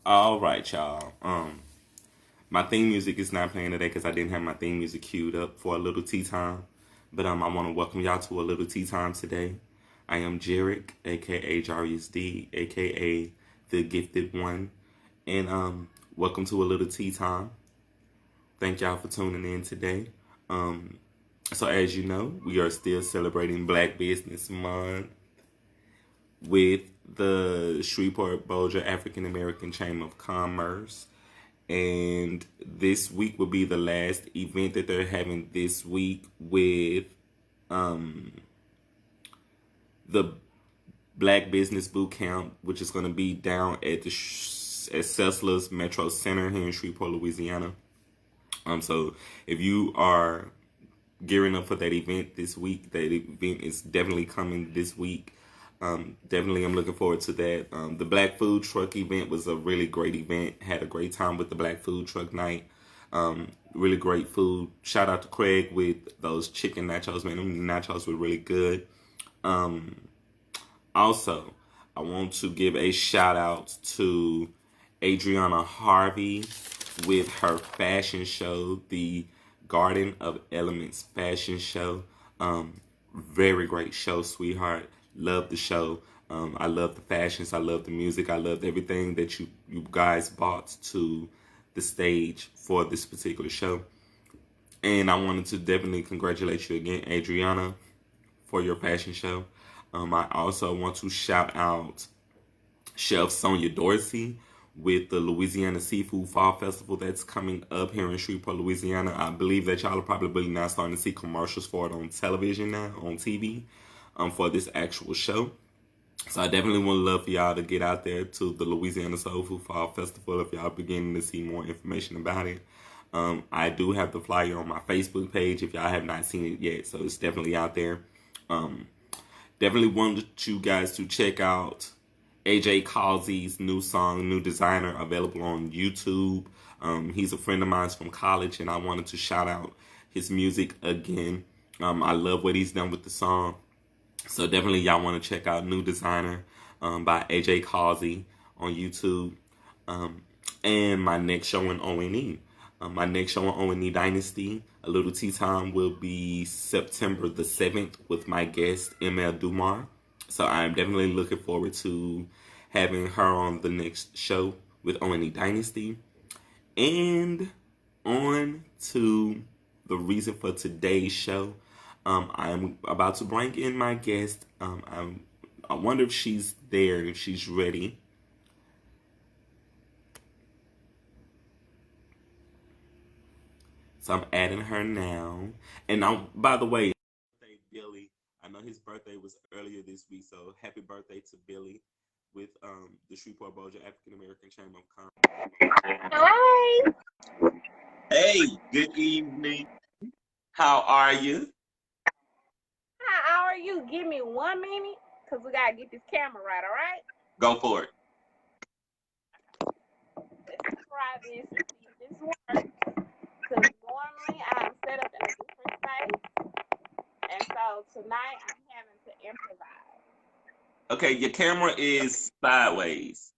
All right, y'all. My theme music is not playing today because I didn't have my theme music queued up for a little tea time. But I want to welcome y'all to a little tea time today. I am Jarek, aka Jarius D, aka the Gifted One, and welcome to a little tea time. Thank y'all for tuning in today. Um, so as you know, we are still celebrating Black Business Month with the Shreveport Bossier African American Chamber of Commerce. And this week will be the last event that they're having this week with um, the Black Business Boot Camp, which is going to be down at at Cecil's Metro Center here in Shreveport, Louisiana. So if you are gearing up for that event this week, that event is definitely coming this week. Definitely, I'm looking forward to that. The Black Food Truck event was a really great event. Had a great time with the Black Food Truck night. Really great food. Shout out to Craig with those chicken nachos, man. Them nachos were really good. Um, Also, I want to give a shout out to Adriana Harvey with her fashion show, the Garden of Elements fashion show. Very great show, sweetheart. Love the show. I love the fashions. I love the music. I loved everything that you guys bought to the stage for this particular show. And I wanted to definitely congratulate you again, Adriana, for your fashion show. I also want to shout out Chef Sonia Dorsey with the Louisiana Seafood Fall Festival that's coming up here in Shreveport, Louisiana. I believe that y'all are probably now starting to see commercials for it on television now, on TV, for this actual show. So I definitely would love for y'all to get out there to the Louisiana Soul Food Fall Festival if y'all beginning to see more information about it. I do have the flyer on my Facebook page if y'all have not seen it yet, so it's definitely out there. Um, Definitely want you guys to check out AJ Causey's new song, New Designer, available on YouTube. He's a friend of mine from college, and I wanted to shout out his music again. I love what he's done with the song. So definitely y'all want to check out New Designer by AJ Causey on YouTube. Um, and my next show in O&E. My next show on O&E Dynasty, A Little Tea Time, will be September the 7th with my guest, ML Dumar. So I'm definitely looking forward to having her on the next show with O&E Dynasty. And on to the reason for today's show. I'm about to bring in my guest. I wonder if she's there, if she's ready. So I'm adding her now. And now, by the way, birthday Billy. I know his birthday was earlier this week, so happy birthday to Billy with the Shreveport Bossier African American Chamber of Commerce. Hi. Hey, good evening. How are you? How are you? Give me 1 minute, because we got to get this camera right, all right? Go for it. Let's try this and see if this works. Because normally I'm set up in a different space, and so tonight I'm having to improvise. Okay, your camera is sideways.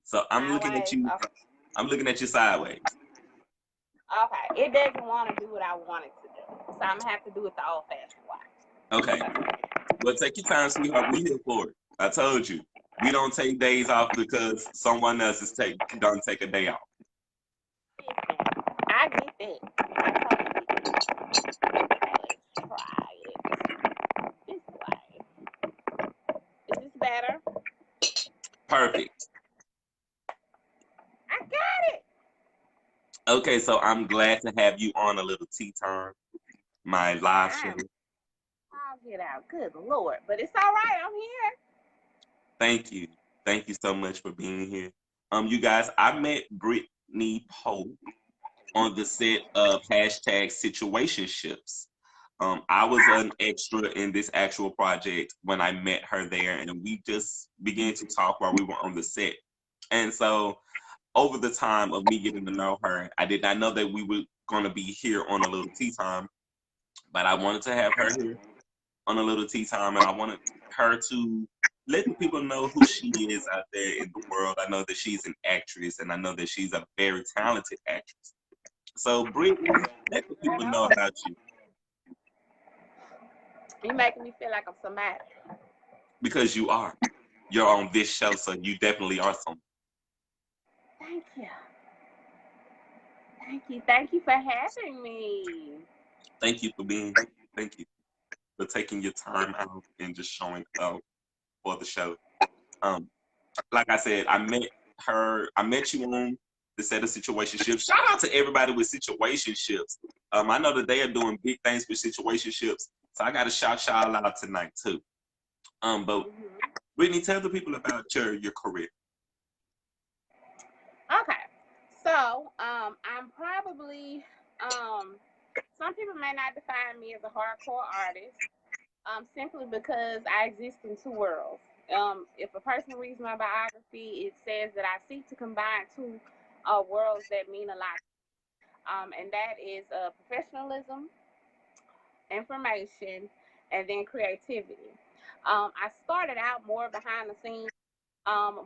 So I'm looking at Sideways. you. Okay. I'm looking at you sideways. Okay. It doesn't want to do what I want it to do. So I'm going to have to do it the old fashioned way. Okay. Well, take your time, sweetheart. We here for it. I told you. We don't take days off because someone else is don't take a day off. Listen, I get that. I totally get that. Okay, let's try it this way. Is this better? Perfect. I got it. Okay, so I'm glad to have you on a little tea time, my live show. I'll get out. Good Lord. But it's all right. I'm here. Thank you. Thank you so much for being here. You guys, I met Brittany Pope on the set of hashtag situationships. I was an extra in this actual project when I met her there, and we just began to talk while we were on the set. And so, over the time of me getting to know her, I did not know that we were going to be here on a little tea time, but I wanted to have her here on a little tea time, and I wanted her to letting people know who she is out there in the world. I know that she's an actress, and I know that she's a very talented actress. So, Brittany, let the people know about you. You making me feel like I'm somebody. Because you are. You're on this show, so you definitely are someone. Thank you. Thank you. Thank you for having me. Thank you for being. Thank you for taking your time out and just showing up for the show. Um, like I said, I met her. I met you on the set of situationships. Shout out to everybody with situationships. I know that they are doing big things with situationships, so I got to shout y'all out tonight too. But Brittany, tell the people about your career. Okay. So, I'm probably some people may not define me as a hardcore artist, simply because I exist in two worlds. If a person reads my biography, it says that I seek to combine two worlds that mean a lot, and that is professionalism, information, and then creativity. I started out more behind the scenes,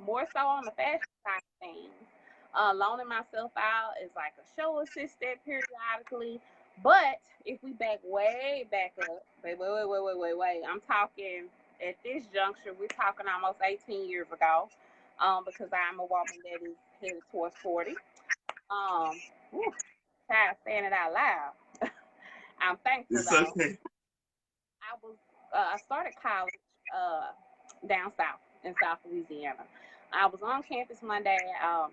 more so on the fashion side of things, loaning myself out as like a show assistant periodically. But if we back way back up, wait, I'm talking at this juncture, we're talking almost 18 years ago, because I'm a woman that is headed towards 40. Um, whew, Tired of saying it out loud. I'm thankful It's though. okay. I started college down south in South Louisiana. I was on campus one day,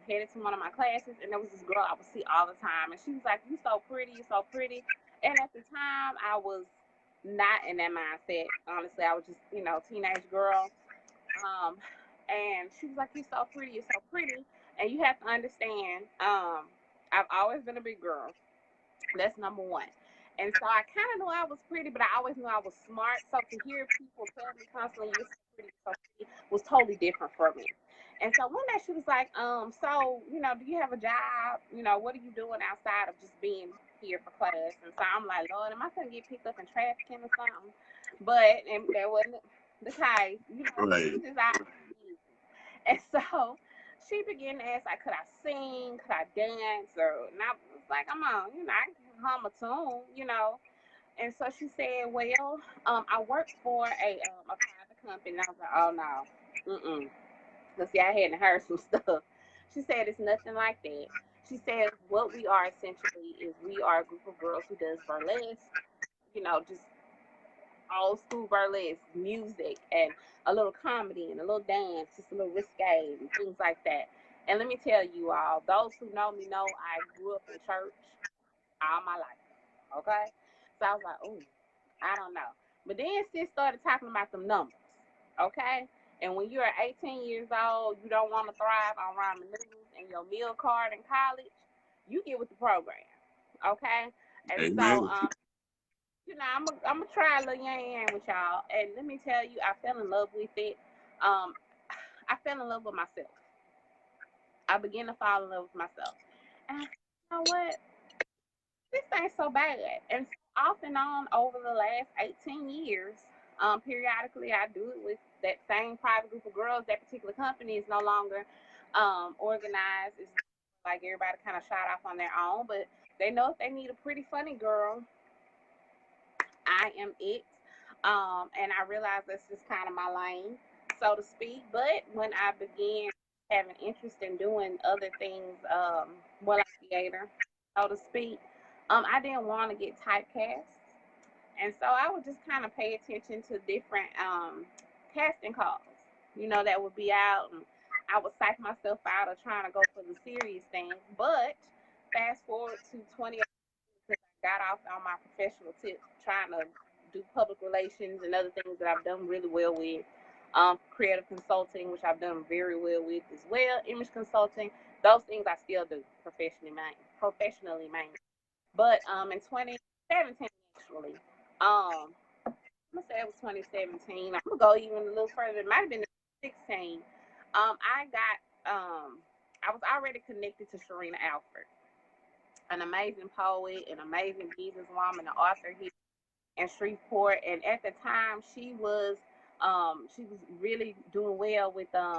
headed to one of my classes, and there was this girl I would see all the time, and she was like, "You so pretty, you so pretty." And at the time, I was not in that mindset. Honestly, I was just, teenage girl. Um, and she was like, "You so pretty, you're so pretty." And you have to understand, I've always been a big girl. That's number one. And so I kind of knew I was pretty, but I always knew I was smart. So to hear people tell me constantly, "You're so pretty," was totally different for me. And so one day she was like, so, do you have a job? What are you doing outside of just being here for class? And so I'm like, Lord, am I going to get picked up in trafficking or something? But and that wasn't the case. Right. She was just out. And so she began to ask, like, could I sing? Could I dance? And I was like, I'm on, I can hum a tune. And so she said, well, I work for a private company. And I was like, oh, no. Mm-mm. Because, see, I hadn't heard some stuff. She said, it's nothing like that. She said, what we are essentially is we are a group of girls who does burlesque, just old school burlesque music and a little comedy and a little dance, just a little risque and things like that. And let me tell you all, those who know me know I grew up in church all my life. Okay? So I was like, oh, I don't know. But then sis started talking about them numbers. Okay? And when you're 18 years old, you don't want to thrive on ramen noodles and your meal card in college, you get with the program. Okay? And so Amen. I'm gonna try a little yang yang with y'all, and let me tell you, I fell in love with it. Um, I fell in love with myself. I began to fall in love with myself, and I said, you know what? This ain't so bad. And off and on over the last 18 years, periodically I do it with that same private group of girls. That particular company is no longer organized. It's like everybody kind of shot off on their own, but they know if they need a pretty funny girl, I am it. And I realized that's just kind of my lane, so to speak. But when I began having interest in doing other things, more like theater, so to speak, I didn't want to get typecast. And so I would just kind of pay attention to different casting calls, that would be out. And I would psych myself out of trying to go for the serious things. But fast forward to 20, got off on my professional tip, trying to do public relations and other things that I've done really well with. Creative consulting, which I've done very well with as well. Image consulting, those things I still do professionally, man. But in 2017, actually, I'm gonna say it was 2017. I'm gonna go even a little further. It might have been 2016. I got I was already connected to Sharina Alford, an amazing poet, an amazing businesswoman, an author here in Shreveport. And at the time, she was She was really doing well with her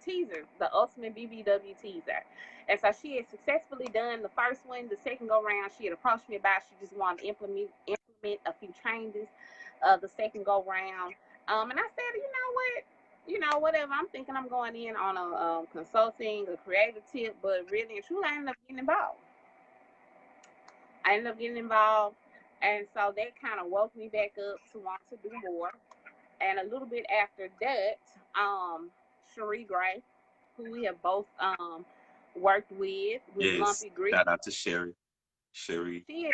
teaser, the Ultimate BBW teaser. And so she had successfully done the first one. The second go round, she had approached me about she just wanted to implement a few changes the second go round. And I said, you know what? Whatever. I'm thinking I'm going in on a consulting, a creative tip, but really and truly, I ended up getting involved. And so that kind of woke me back up to want to do more. And a little bit after that, Cherie Gray, who we have both worked with Lumpy Grits. Shout out to Cherie. We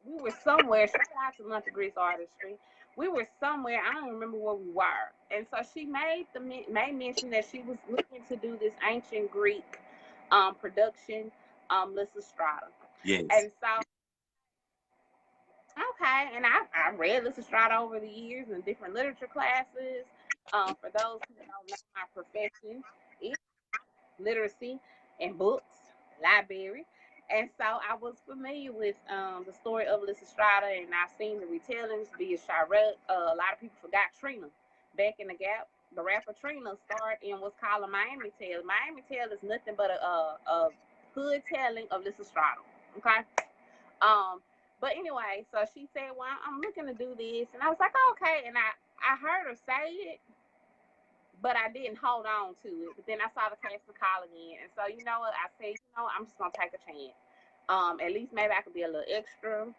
were somewhere. Shout out to Lumpy Grits Artistry. We were somewhere. I don't remember where we were. And so she made mention that she was looking to do this ancient Greek production, Lysistrata. Yes. And so, okay, and I read Lysistrata over the years in different literature classes. For those who don't know, my profession is literacy and books, library. And so I was familiar with the story of Lysistrata, and I've seen the retellings via Chirac. A lot of people forgot Trina. Back in the Gap, the rapper Trina starred in what's called a Miami Tale. Miami Tale is nothing but a hood telling of Lysistrata. Okay? But anyway, so she said, well, I'm looking to do this. And I was like, oh, okay. And I heard her say it, but I didn't hold on to it. But then I saw the casting call again. And so, you know what? I said, I'm just going to take a chance. At least maybe I could be a little extra.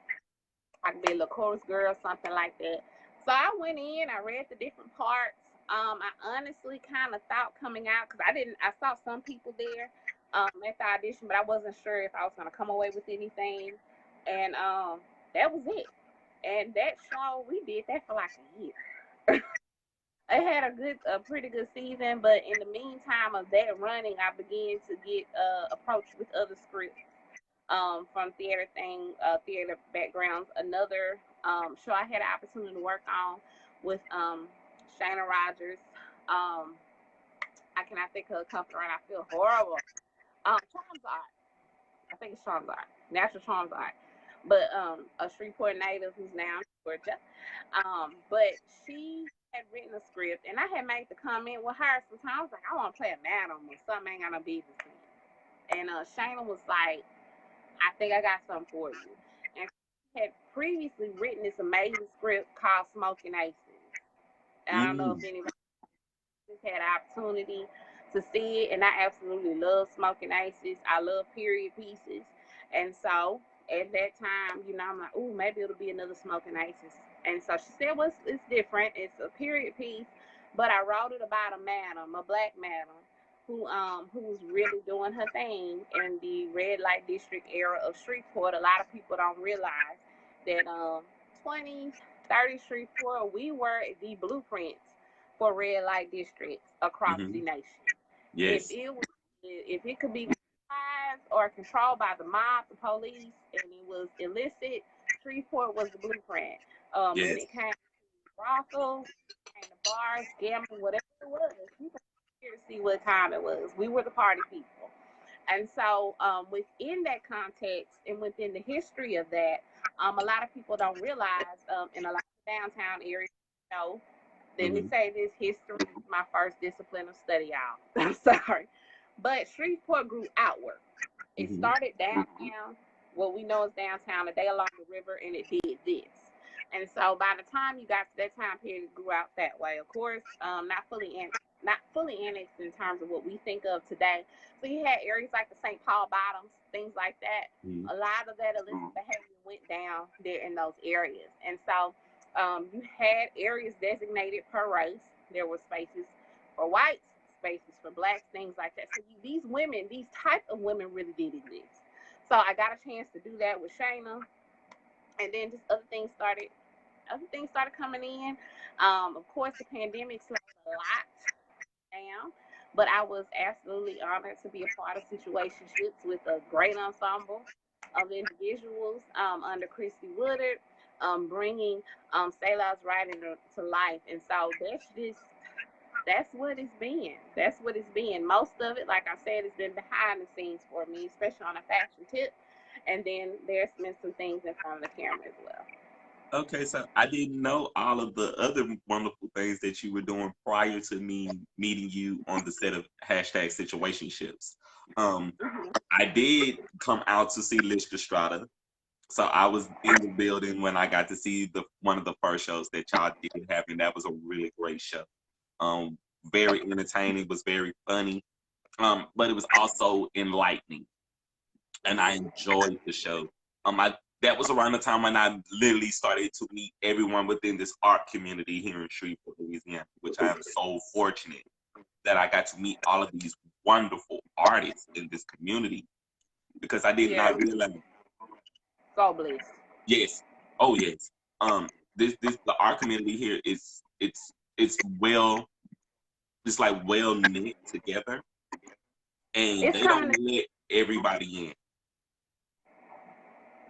I could be a little chorus girl, something like that. So I went in, I read the different parts. I honestly kind of thought coming out, because I saw some people there at the audition, but I wasn't sure if I was going to come away with anything. And that was it. And that show, we did that for like a year. I had a pretty good season, but in the meantime of that running, I began to get approached with other scripts from theater backgrounds. Another show I had an opportunity to work on with Shayna Rogers. I cannot think of a company right now. I feel horrible. Charms Art. I think it's Charms Art. Natural Charms Art. But a Shreveport native who's now in Georgia. But she had written a script, and I had made the comment with her sometimes. I was like, I want to play a madam or something I ain't got no business in. And Shayna was like, I think I got something for you. And she had previously written this amazing script called Smoking Aces. And I don't know if anybody just had an opportunity to see it, and I absolutely love Smoking Aces. I love period pieces. And so at that time, I'm like, ooh, maybe it'll be another Smoking Aces. And so she said, well, it's different. It's a period piece, but I wrote it about a black madam, who was really doing her thing in the red light district era of Shreveport. A lot of people don't realize that 30 Shreveport, we were the blueprints for red light districts across the nation. Yes. If it could be organized or controlled by the mob, the police, and it was illicit, Shreveport was the blueprint. When it came to brothels, came to bars, gambling, whatever it was, people here to see what time it was. We were the party people. And so within that context and within the history of that, a lot of people don't realize in a lot of downtown areas, let me say this, history is my first discipline of study, y'all. I'm sorry. But Shreveport grew outward. It started downtown, what we know as downtown, a day along the river, and it did this. And so by the time you got to that time period, it grew out that way. Of course, not fully annexed in terms of what we think of today. So you had areas like the St. Paul Bottoms, things like that. A lot of that illicit behavior went down there in those areas. And so you had areas designated per race. There were spaces for whites, spaces for blacks, things like that. So these type of women really did exist. So I got a chance to do that with Shayna. And then just other things started coming in. Of course, the pandemic slowed a lot down, but I was absolutely honored to be a part of situationships with a great ensemble of individuals under Christy Woodard, bringing Salah's writing to life. And so that's what it's been. Most of it, like I said, has been behind the scenes for me, especially on a fashion tip. And then there's been some things in front of the camera as well. Okay, so I didn't know all of the other wonderful things that you were doing prior to me meeting you on the set of hashtag situationships. Um, Mhm. I did come out to see Lish Strata. So I was in the building when I got to see the one of the first shows that y'all did have, and that was a really great show. Um, very entertaining, was very funny. But it was also enlightening, and I enjoyed the show. I That was around the time when I literally started to meet everyone within this art community here in Shreveport, Louisiana, which I am so fortunate that I got to meet all of these wonderful artists in this community because I did Yeah. not realize. So blessed. Yes, oh yes. This the art community here is it's well, it's like well knit together, and It's they don't coming. let everybody in.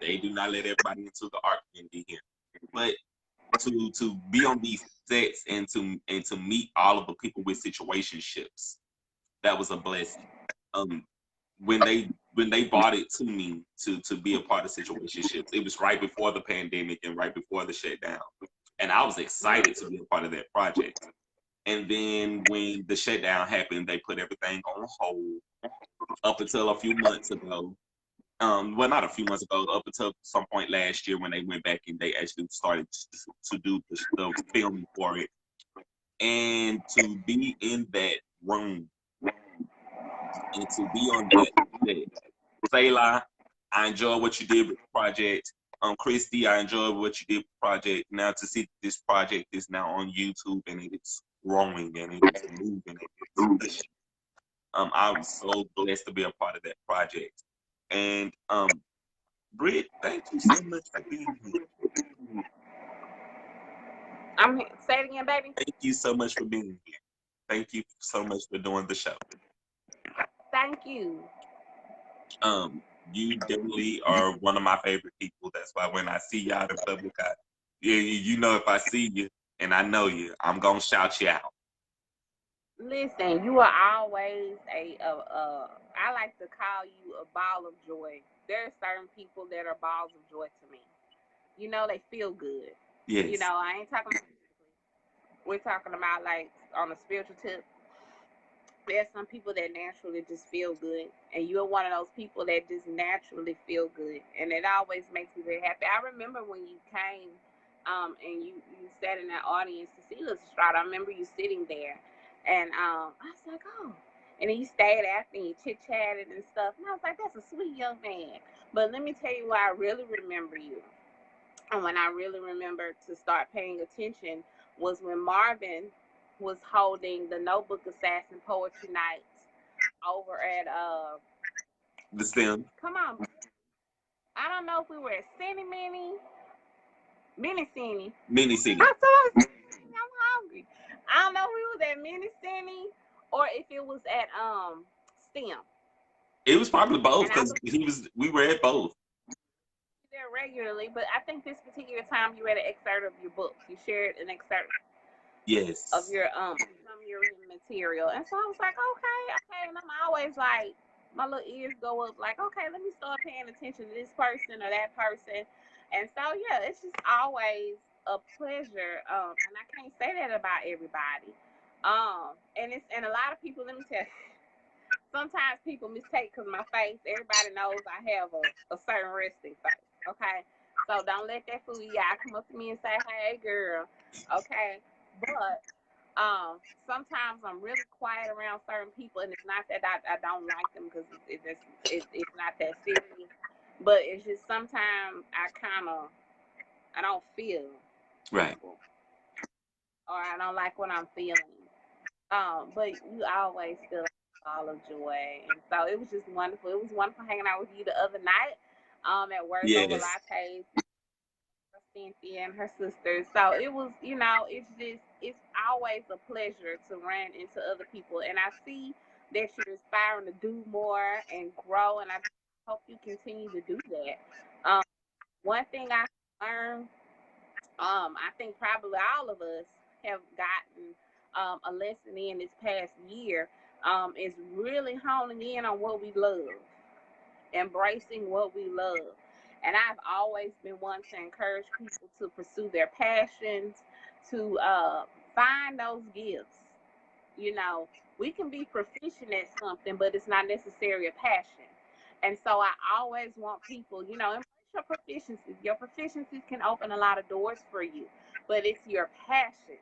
They do not let everybody into the art community here. But to be on these sets and to meet all of the people with situationships, that was a blessing. Um, when they brought it to me to be a part of situationships, it was right before the pandemic and right before the shutdown, and I was excited to be a part of that project. And then when the shutdown happened, they put everything on hold up until a few months ago. Well, not a few months ago, up until some point last year when they went back and they actually started to do the filming for it. And to be in that room and to be on that set, Sayla, I enjoyed what you did with the project. Christy, I enjoyed what you did with the project. Now to see this project is now on YouTube and it's growing and it is moving and it's pushing. I was so blessed to be a part of that project. And Britt, thank you so much for being here. Say it again, baby. Thank you so much for being here. Thank you so much for doing the show. Thank you. Um, you definitely are one of my favorite people. That's why when I see you out in public, yeah, you know if I see you and I know you, I'm gonna shout you out. Listen, you are always I like to call you a ball of joy. There are certain people that are balls of joy to me. You know, they feel good. You Yes, know, I ain't talking about physically. We're talking about like on a spiritual tip. There's some people that naturally just feel good, and you're one of those people that just naturally feel good, and it always makes me very happy. I remember when you came, and you sat in that audience to see Liz Estrada. I remember you sitting there, and I was like, oh, and then you stayed after and you chit chatted and stuff, and I was like, that's a sweet young man. But let me tell you why I really remember you, and when I really remember to start paying attention was when Marvin was holding the Notebook Assassin Poetry Nights over at the stem, come on, I don't know if we were at Cinny Mini Cinny. mini city. I'm hungry. I don't know if we was at Mini Cinny or if it was at STEM. It was probably both And I because was we were at both. there regularly, but I think this particular time you read an excerpt of your book. You shared an excerpt of Yes, your some of your written material. And so I was like, okay. And I'm always like my little ears go up like, okay, let me start paying attention to this person or that person. And so yeah, it's just always a pleasure. And I can't say that about everybody. And a lot of people, let me tell you, sometimes people mistake because my face, everybody knows I have a certain resting face. Okay. So don't let that fool you. Y'all come up to me and say, hey girl. Okay. But sometimes I'm really quiet around certain people, and it's not that I don't like them because it's not that serious, but it's just sometimes I don't feel right. people, or I don't like what I'm feeling. But you always feel like all of joy, and so it was just wonderful. It was wonderful hanging out with you the other night, at Words Over Yes, Lattes, Cynthia and her sisters. So it was, it's always a pleasure to run into other people. And I see that you're aspiring to do more and grow, and I hope you continue to do that. One thing I learned, I think probably all of us have gotten a lesson in this past year, is really honing in on what we love, embracing what we love. And I've always been one to encourage people to pursue their passions, to find those gifts. You know, we can be proficient at something, but it's not necessarily a passion. And so I always want people, embrace your proficiencies. Your proficiencies can open a lot of doors for you, but it's your passion.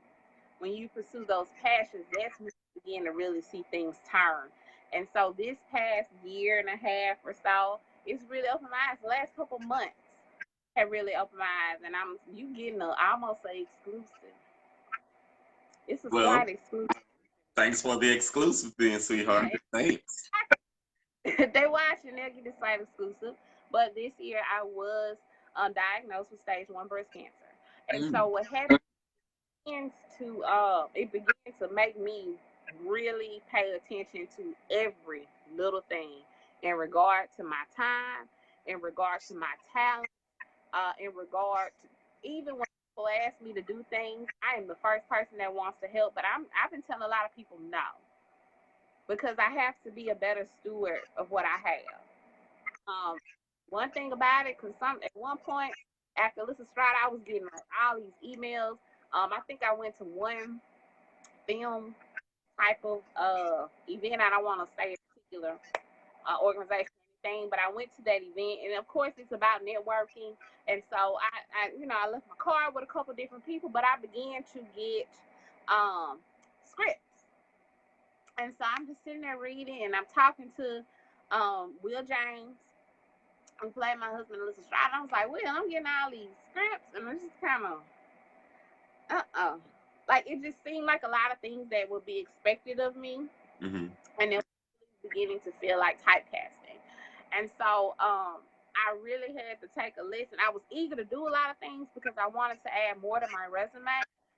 When you pursue those passions, that's when you begin to really see things turn. And so this past year and a half or so, it's really opened my eyes. The last couple months have really opened my eyes, and you getting almost a exclusive. It's a Well, slight exclusive. thanks for the exclusive then, sweetheart. Thanks. They watching, they'll get the site exclusive. But this year I was diagnosed with stage 1 breast cancer. And so what happened to it began to make me really pay attention to every little thing in regard to my time, in regard to my talent, in regard to even when people ask me to do things, I am the first person that wants to help. But I've been telling a lot of people no, because I have to be a better steward of what I have. One thing about it, because at one point after Alyssa Strada, I was getting all these emails. I think I went to one film type of event. I don't want to say a particular organization or anything, but I went to that event, and of course it's about networking. And so I left my card with a couple different people, but I began to get scripts. And so I'm just sitting there reading, and I'm talking to Will James, who played my husband, Alyssa Strada. I was like, Will, I'm getting all these scripts, and it's just kind of, like, it just seemed like a lot of things that would be expected of me, and it was beginning to feel like typecasting. And so I really had to take a listen. I was eager to do a lot of things because I wanted to add more to my resume.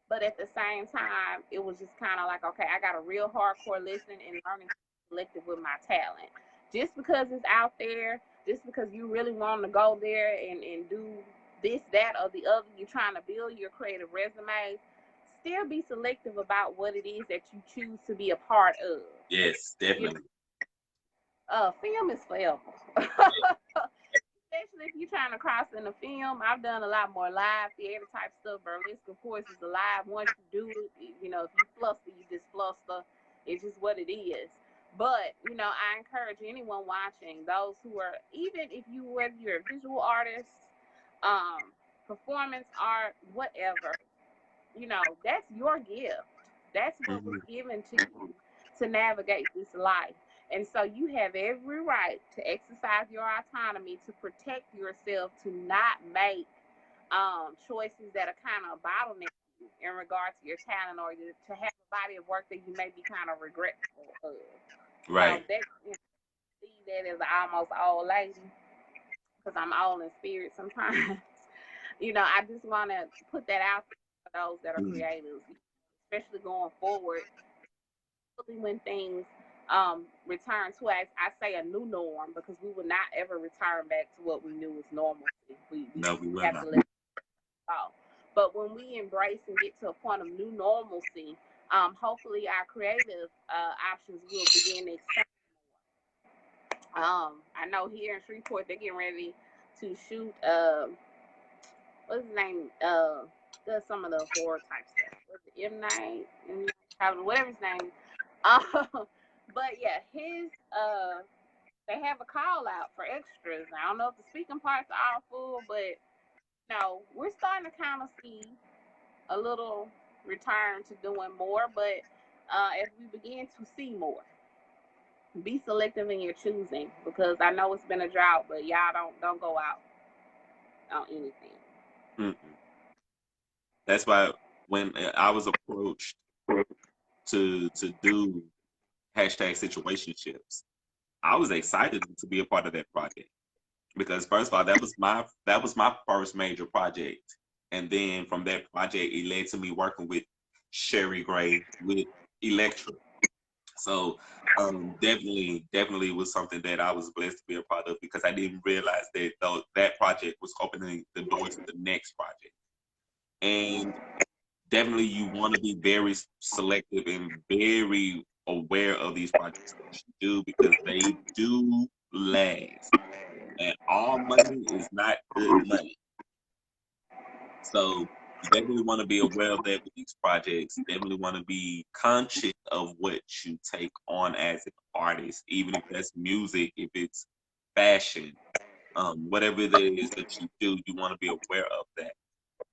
But at the same time, it was just kind of like, okay, I got a real hardcore listen and learning to be selective with my talent. Just because it's out there, just because you really want to go there and do this, that, or the other, you're trying to build your creative resume, still be selective about what it is that you choose to be a part of. Yes, definitely. Film is forever. Especially if you're trying to cross in the film. I've done a lot more live theater type stuff. Burlesque, of course, is alive. Once you do it, if you fluster, you just fluster. It's just what it is. But, I encourage anyone watching, those who are, even if whether you're a visual artist, performance art, whatever, that's your gift. That's what was given to you to navigate this life. And so you have every right to exercise your autonomy to protect yourself, to not make choices that are kind of bottleneck you in regard to your talent, or to have a body of work that you may be kind of regretful of. Right. See that as an almost old lady, because I'm old in spirit sometimes. I just want to put that out there for those that are creators, especially going forward, when things return to, I say, a new norm, because we will not ever return back to what we knew was normal. We will have not. to let it go. But when we embrace and get to a point of new normalcy, hopefully our creative options will begin to expand more. I know here in Shreveport they're getting ready to shoot what's his name? Does some of the horror type stuff. Was it M Night? Whatever his name. But yeah, they have a call out for extras. I don't know if the speaking parts are all full, but we're starting to kind of see a little return to doing more. But as we begin to see more, be selective in your choosing, because I know it's been a drought, but y'all don't go out on anything. That's why when I was approached to do #situationships, I was excited to be a part of that project, because first of all, that was my first major project, and then from that project it led to me working with Sherry Gray with Electra. So definitely was something that I was blessed to be a part of, because I didn't realize that that project was opening the door to the next project. And definitely you want to be very selective and very aware of these projects that you do, because they do last. and all money is not good money. So you definitely want to be aware of that with these projects. Definitely want to be conscious of what you take on as an artist, even if that's music, if it's fashion, whatever it is that you do, you want to be aware of that.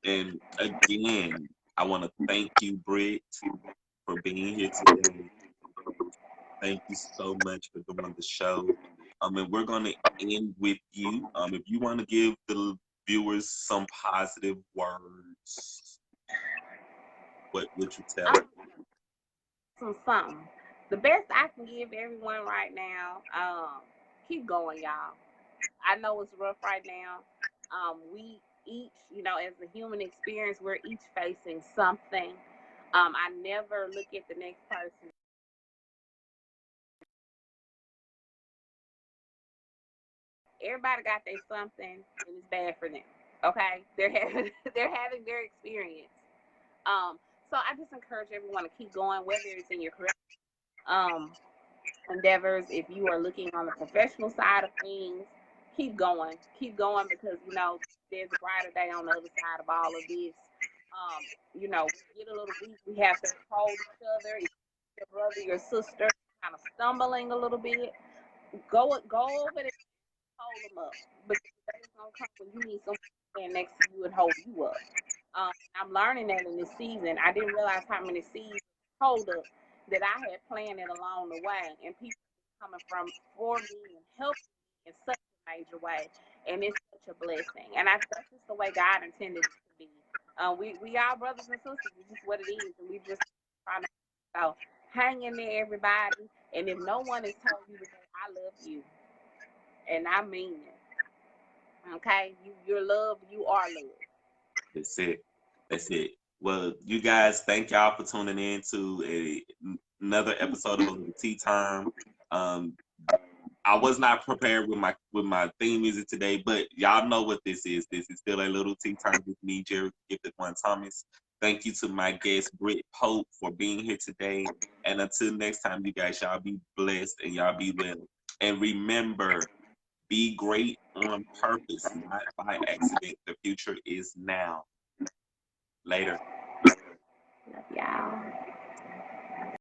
And again, I want to thank you, Britt, for being here today. Thank you so much for doing the show. And we're going to end with you. If you want to give the viewers some positive words, what would you tell them? Something. The best I can give everyone right now, keep going, y'all. I know it's rough right now. We each, as a human experience, we're each facing something. I never look at the next person. Everybody got their something, and it's bad for them. Okay, they're having they're having their experience. So I just encourage everyone to keep going, whether it's in your career um, endeavors. If you are looking on the professional side of things, keep going because there's a brighter day on the other side of all of this. Get a little weak. We have to hold each other. If your brother, your sister, kind of stumbling a little bit, go over there, hold them up. Because the day's gonna come when you need someone to stand next to you and hold you up. I'm learning that in this season. I didn't realize how many seeds hold up that I had planted along the way, and people coming from for me and helping me in such a major way, and it's such a blessing. And that's just the way God intended it to be. We are brothers and sisters. It's just what it is, and we just trying to so hang in there, everybody. And if no one has told you today, I love you, and I mean it. Okay, you're loved. You are loved. That's it. That's it. Well, you guys, thank y'all for tuning in to another episode of A Little Tea Time. I was not prepared with my theme music today, but y'all know what this is. This is still A Little Tea Time with me, Jerry Gifted One Thomas. Thank you to my guest, Britt Pope, for being here today. And until next time, you guys, y'all be blessed and y'all be well. And remember, be great on purpose, not by accident. The future is now. Later. Love y'all.